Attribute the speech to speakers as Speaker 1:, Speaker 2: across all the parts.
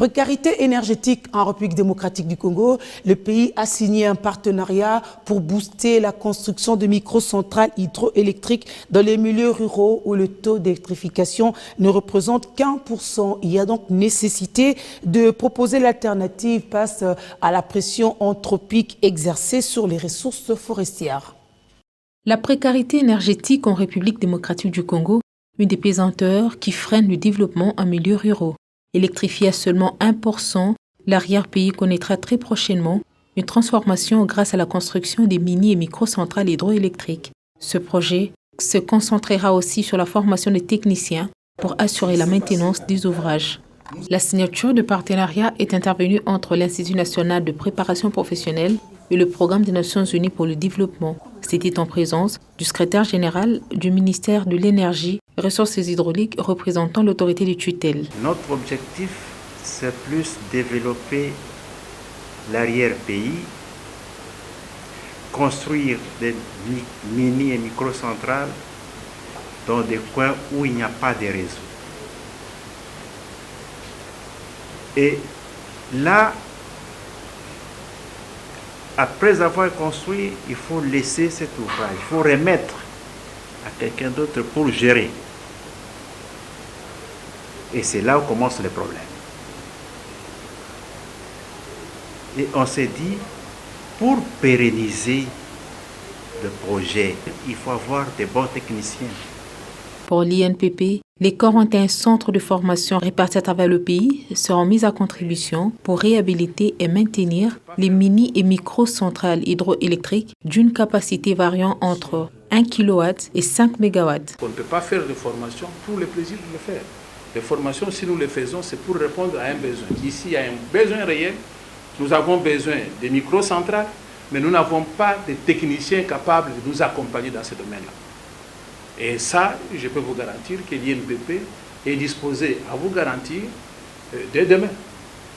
Speaker 1: Précarité énergétique en République démocratique du Congo. Le pays a signé un partenariat pour booster la construction de microcentrales hydroélectriques dans les milieux ruraux où le taux d'électrification ne représente qu'1%. Il y a donc nécessité de proposer l'alternative face à la pression anthropique exercée sur les ressources forestières.
Speaker 2: La précarité énergétique en République démocratique du Congo, une des pesanteurs qui freine le développement en milieux ruraux. Électrifié à seulement 1%, l'arrière-pays connaîtra très prochainement une transformation grâce à la construction des mini- et microcentrales hydroélectriques. Ce projet se concentrera aussi sur la formation des techniciens pour assurer la maintenance des ouvrages. La signature de partenariat est intervenue entre l'Institut national de préparation professionnelle et le Programme des Nations unies pour le développement. C'était en présence du secrétaire général du ministère de l'Énergie et Ressources hydrauliques représentant l'autorité de tutelle.
Speaker 3: Notre objectif, c'est plus développer l'arrière-pays, construire des mini- et microcentrales dans des coins où il n'y a pas de réseau. Et là, après avoir construit, il faut laisser cet ouvrage, il faut remettre à quelqu'un d'autre pour gérer. Et c'est là où commencent les problèmes. Et on s'est dit, pour pérenniser le projet, il faut avoir des bons techniciens.
Speaker 2: Pour l'INPP, les 41 centres de formation répartis à travers le pays seront mis à contribution pour réhabiliter et maintenir les mini- et micro-centrales hydroélectriques d'une capacité variant entre 1 kW et 5 MW.
Speaker 4: On ne peut pas faire de formation pour le plaisir de le faire. Les formations, si nous les faisons, c'est pour répondre à un besoin. Ici, il y a un besoin réel. Nous avons besoin de microcentrales, mais nous n'avons pas de techniciens capables de nous accompagner dans ce domaine-là. Et ça, je peux vous garantir que l'INPP est disposé à vous garantir dès demain.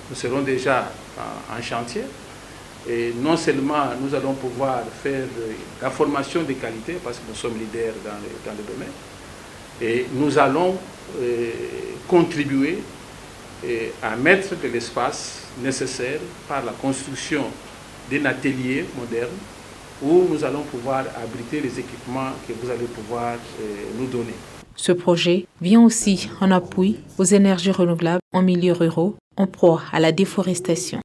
Speaker 4: Nous serons déjà en chantier. Et non seulement nous allons pouvoir faire la formation de qualité, parce que nous sommes leaders dans le domaine, et nous allons contribuer à mettre de l'espace nécessaire par la construction d'un atelier moderne où nous allons pouvoir abriter les équipements que vous allez pouvoir nous donner.
Speaker 2: Ce projet vient aussi en appui aux énergies renouvelables en milieux ruraux en proie à la déforestation.